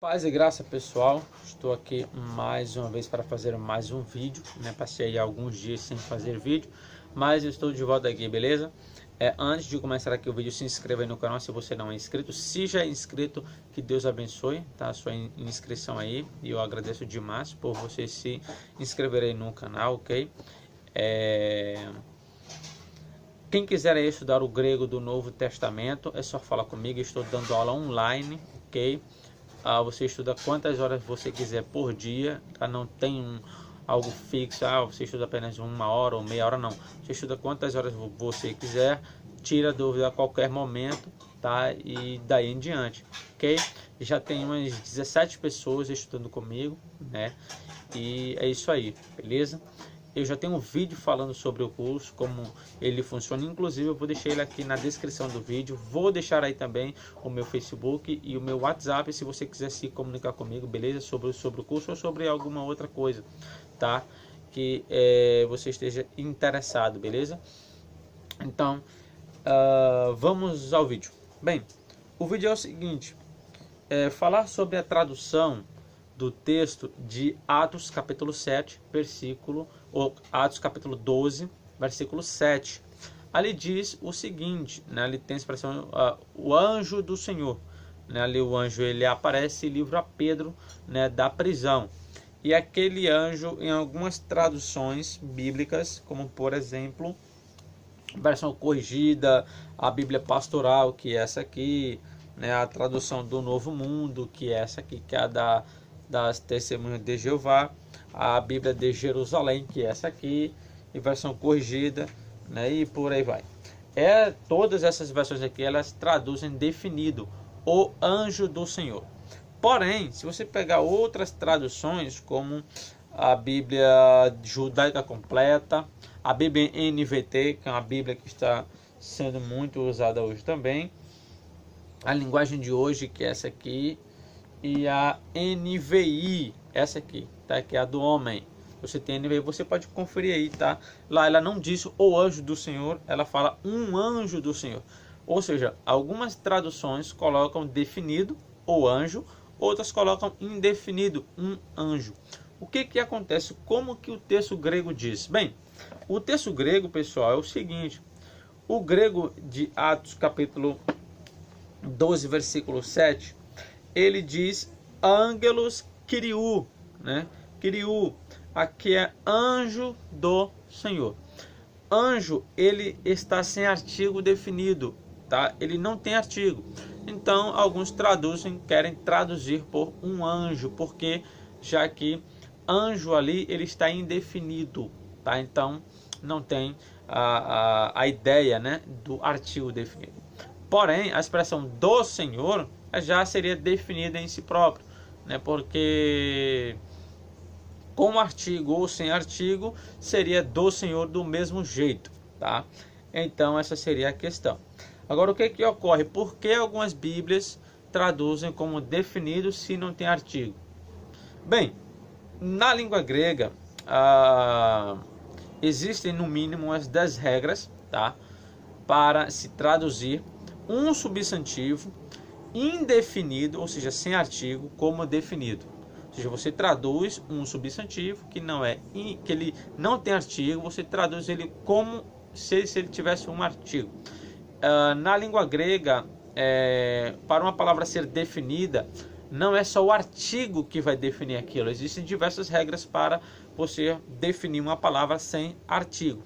Paz e graça, pessoal. Estou aqui mais uma vez para fazer mais um vídeo, né? Passei alguns dias sem fazer vídeo, mas eu estou de volta aqui, beleza? Antes de começar aqui o vídeo, se inscreva aí no canal se você não é inscrito. Se já é inscrito, que Deus abençoe, tá? A sua inscrição aí, e eu agradeço demais por você se inscrever aí no canal, ok? Quem quiser aí estudar o grego do Novo Testamento, é só falar comigo. Estou dando aula online, ok? Você estuda quantas horas você quiser por dia, tá? Não tem algo fixo, você estuda apenas 1 hora ou meia hora, não. Você estuda quantas horas você quiser, tira dúvida a qualquer momento, tá? E daí em diante, ok? Já tem umas 17 pessoas estudando comigo, né? E é isso aí, beleza? Eu já tenho um vídeo falando sobre o curso, como ele funciona. Inclusive eu vou deixar ele aqui na descrição do vídeo. Vou deixar aí também o meu Facebook e o meu WhatsApp, se você quiser se comunicar comigo, beleza? Sobre o curso ou sobre alguma outra coisa, tá? Que você esteja interessado, beleza? Então, vamos ao vídeo. Bem, o vídeo é o seguinte. Falar sobre a tradução do texto de Atos capítulo 7, ou Atos capítulo 12, versículo 7. Ali diz o seguinte, né? Ali tem a expressão o anjo do Senhor, né? Ali o anjo ele aparece e livra Pedro, né, da prisão. E aquele anjo, em algumas traduções bíblicas, como por exemplo, versão corrigida, a Bíblia pastoral, que é essa aqui, né, a tradução do Novo Mundo, que é essa aqui, que é a das Testemunhas de Jeová, a Bíblia de Jerusalém, que é essa aqui, e versão corrigida, né, e por aí vai. Todas essas versões aqui, elas traduzem definido, o anjo do Senhor. Porém, se você pegar outras traduções, como a Bíblia Judaica Completa, a Bíblia NVT, que é uma Bíblia que está sendo muito usada hoje também, a linguagem de hoje, que é essa aqui, e a NVI, essa aqui, tá? Que é a do homem. Você tem a NVI, você pode conferir aí, tá? Lá ela não diz o anjo do Senhor, ela fala um anjo do Senhor. Ou seja, algumas traduções colocam definido, o anjo, outras colocam indefinido, um anjo. O que acontece? Como que o texto grego diz? Bem, o texto grego, pessoal, é o seguinte. O grego de Atos capítulo 12, versículo 7, ele diz Angelus Kyriou, né? Kyriou, aqui é anjo do Senhor. Anjo, ele está sem artigo definido, tá? Ele não tem artigo. Então, alguns querem traduzir por um anjo, porque já que anjo ali, ele está indefinido, tá? Então, não tem a ideia, né, do artigo definido. Porém, a expressão do Senhor já seria definida em si próprio, né? Porque com artigo ou sem artigo seria do Senhor do mesmo jeito, tá? Então essa seria a questão. Agora o que ocorre? Por que algumas Bíblias traduzem como definido se não tem artigo? Bem, na língua grega existem no mínimo umas 10 regras, tá? Para se traduzir um substantivo indefinido, ou seja, sem artigo, como definido. Ou seja, você traduz um substantivo que ele não tem artigo, você traduz ele como se ele tivesse um artigo. Na língua grega, para uma palavra ser definida, não é só o artigo que vai definir aquilo. Existem diversas regras para você definir uma palavra sem artigo.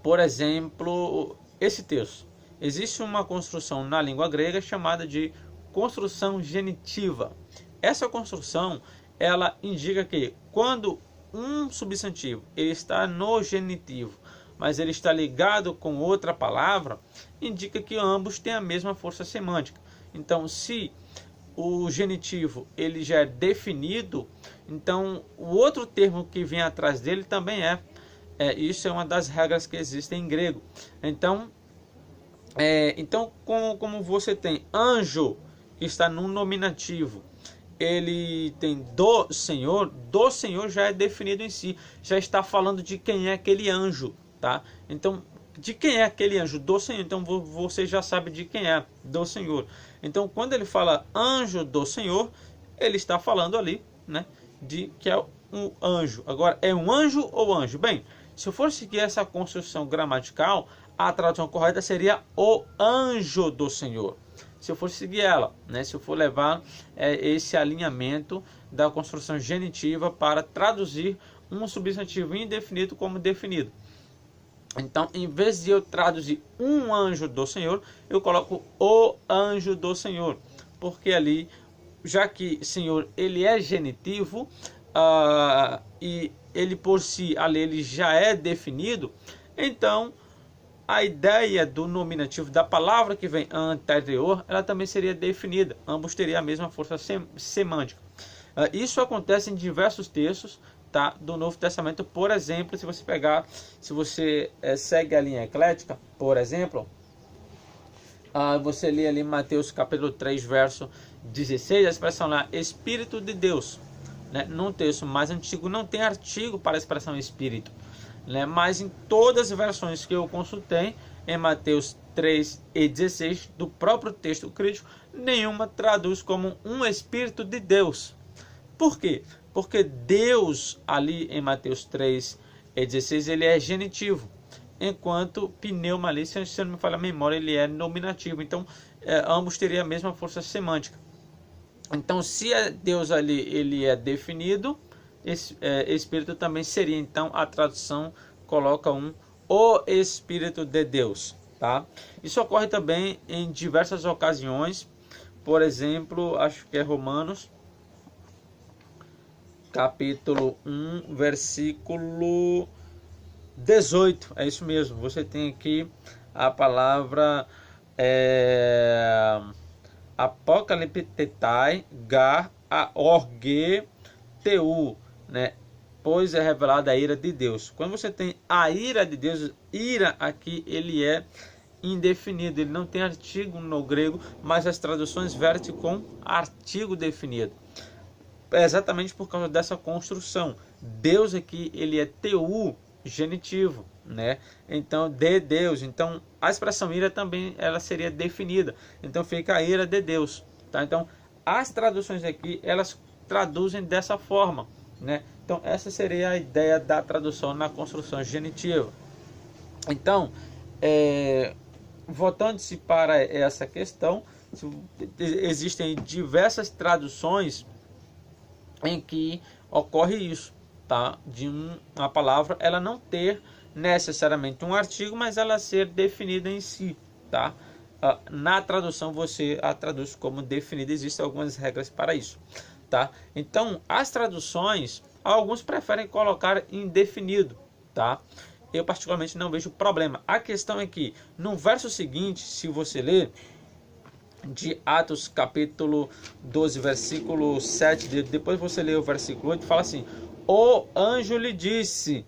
Por exemplo, esse texto. Existe uma construção na língua grega chamada de construção genitiva. Essa construção, ela indica que quando um substantivo ele está no genitivo, mas ele está ligado com outra palavra, indica que ambos têm a mesma força semântica. Então, se o genitivo ele já é definido, então o outro termo que vem atrás dele também é. Isso é uma das regras que existem em grego. Então, como você tem anjo que está no nominativo, ele tem do Senhor já é definido em si, já está falando de quem é aquele anjo, tá? Então, de quem é aquele anjo? Do Senhor. Então você já sabe de quem é, do Senhor. Então quando ele fala anjo do Senhor, ele está falando ali, né, de que é um anjo. Agora, é um anjo ou anjo? Bem, se eu for seguir essa construção gramatical, a tradução correta seria o anjo do Senhor. Se eu for seguir ela, né, se eu for levar esse alinhamento da construção genitiva para traduzir um substantivo indefinido como definido. Então, em vez de eu traduzir um anjo do Senhor, eu coloco o anjo do Senhor. Porque ali, já que Senhor ele é genitivo, e ele por si, ali ele já é definido, então a ideia do nominativo da palavra que vem anterior, ela também seria definida. Ambos teriam a mesma força semântica. Isso acontece em diversos textos, tá, do Novo Testamento. Por exemplo, se você segue a linha eclética, por exemplo, você lê ali Mateus capítulo 3, verso 16, a expressão lá, Espírito de Deus. Né? Num texto mais antigo não tem artigo para a expressão Espírito. Né? Mas em todas as versões que eu consultei, em Mateus 3 e 16, do próprio texto crítico, nenhuma traduz como um Espírito de Deus. Por quê? Porque Deus, ali em Mateus 3 e 16, ele é genitivo, enquanto pneuma ali, se não me falha a memória, ele é nominativo. Então, ambos teriam a mesma força semântica. Então, se Deus ali ele é definido, Espírito também seria, então a tradução coloca o Espírito de Deus, tá? Isso ocorre também em diversas ocasiões. Por exemplo, acho que é Romanos capítulo 1, versículo 18, é isso mesmo. Você tem aqui a palavra apocaliptetai gar a orge teu, né? Pois é revelada a ira de Deus. Quando você tem a ira de Deus, ira aqui ele é indefinido, ele não tem artigo no grego, mas as traduções vertem com artigo definido. É exatamente por causa dessa construção. Deus aqui ele é teu genitivo, né? Então de Deus. Então a expressão ira também ela seria definida. Então fica a ira de Deus, tá? Então as traduções aqui elas traduzem dessa forma, né? Então essa seria a ideia da tradução na construção genitiva. Então voltando-se para essa questão, existem diversas traduções em que ocorre isso, tá? De uma palavra ela não ter necessariamente um artigo, mas ela ser definida em si, tá? Na tradução você a traduz como definida, existem algumas regras para isso, tá? Então as traduções, alguns preferem colocar indefinido, tá? Eu particularmente não vejo problema. A questão é que no verso seguinte, se você ler de Atos capítulo 12, versículo 7, depois você lê o versículo 8, fala assim: o anjo lhe disse,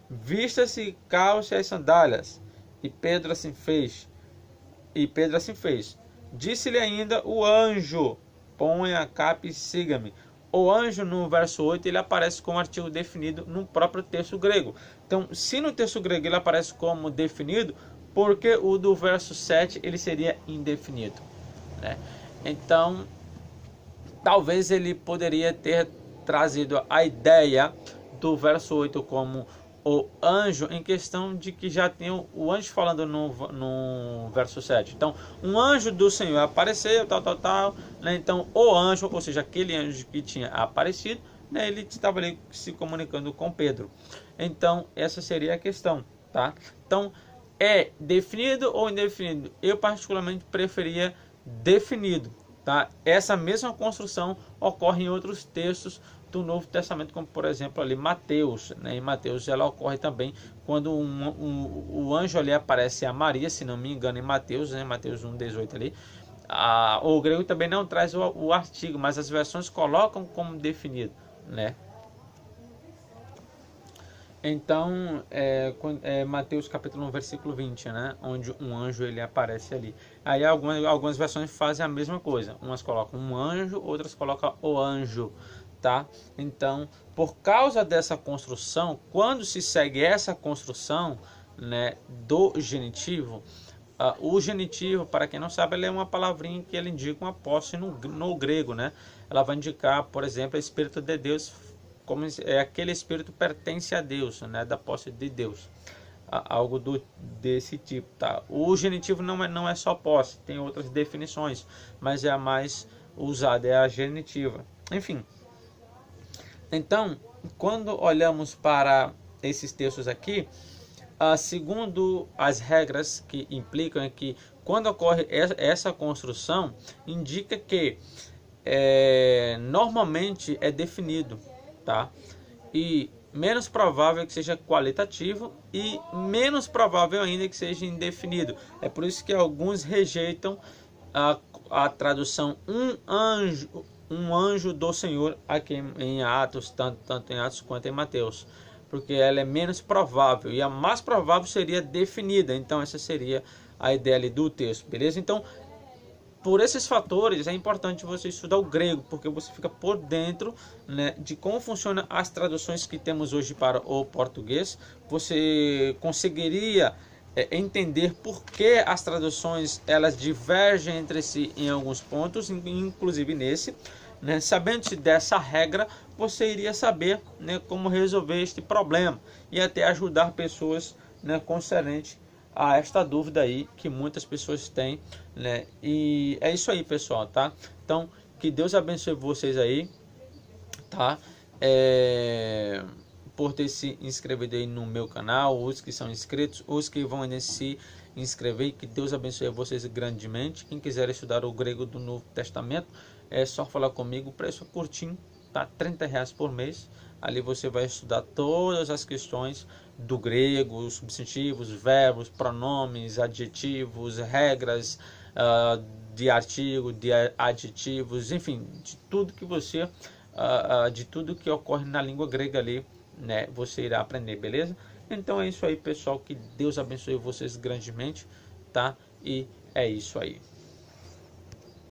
vista-se, calce as sandálias. E Pedro assim fez. Disse-lhe ainda o anjo, ponha a capa e siga-me. O anjo no verso 8 ele aparece como artigo definido no próprio texto grego. Então, se no texto grego ele aparece como definido, porque o do verso 7 ele seria indefinido, né? Então, talvez ele poderia ter trazido a ideia do verso 8 como o anjo, em questão de que já tem o anjo falando no verso 7. Então, um anjo do Senhor apareceu, tal, né? Então, o anjo, ou seja, aquele anjo que tinha aparecido, né, ele estava ali se comunicando com Pedro. Então, essa seria a questão, tá? Então, é definido ou indefinido? Eu particularmente preferia definido, tá? Essa mesma construção ocorre em outros textos do Novo Testamento, como por exemplo ali Mateus, né? Em Mateus ela ocorre também quando o anjo ali aparece a Maria, se não me engano, em Mateus, né? Mateus 1:18 ali. O grego também não traz o artigo, mas as versões colocam como definido, né? Então, Mateus capítulo 1, versículo 20, né? Onde um anjo ele aparece ali. Aí algumas versões fazem a mesma coisa. Umas colocam um anjo, outras colocam o anjo, tá? Então, por causa dessa construção, quando se segue essa construção, né, do genitivo. O genitivo, para quem não sabe, ele é uma palavrinha que ele indica uma posse no grego, né? Ela vai indicar, por exemplo, o Espírito de Deus, como aquele Espírito pertence a Deus, né? Da posse de Deus. Algo desse tipo, tá? O genitivo não é só posse, tem outras definições, mas é a mais usada, é a genitiva. Enfim, então, quando olhamos para esses textos aqui, segundo as regras que implicam é que quando ocorre essa construção, indica que normalmente é definido, tá? E menos provável que seja qualitativo e menos provável ainda que seja indefinido. É por isso que alguns rejeitam a tradução um anjo do Senhor aqui em Atos, tanto em Atos quanto em Mateus, porque ela é menos provável e a mais provável seria definida. Então essa seria a ideia ali do texto, beleza? Então, por esses fatores é importante você estudar o grego, porque você fica por dentro, né, de como funcionam as traduções que temos hoje para o português. Você conseguiria entender por que as traduções elas divergem entre si em alguns pontos, inclusive nesse, né? Sabendo-se dessa regra, você iria saber, né, como resolver este problema e até ajudar pessoas, né, concernente a esta dúvida aí que muitas pessoas têm, né? E é isso aí, pessoal, tá? Então, que Deus abençoe vocês aí, tá? Por ter se inscrevido aí no meu canal, os que são inscritos, os que vão ainda se inscrever, que Deus abençoe vocês grandemente. Quem quiser estudar o grego do Novo Testamento, é só falar comigo, o preço é curtinho, tá? R$30 por mês. Ali você vai estudar todas as questões do grego, os substantivos, verbos, pronomes, adjetivos, regras de artigo, de adjetivos, enfim, de tudo que você, de tudo que ocorre na língua grega ali, né? Você irá aprender, beleza? Então é isso aí, pessoal. Que Deus abençoe vocês grandemente, tá? E é isso aí.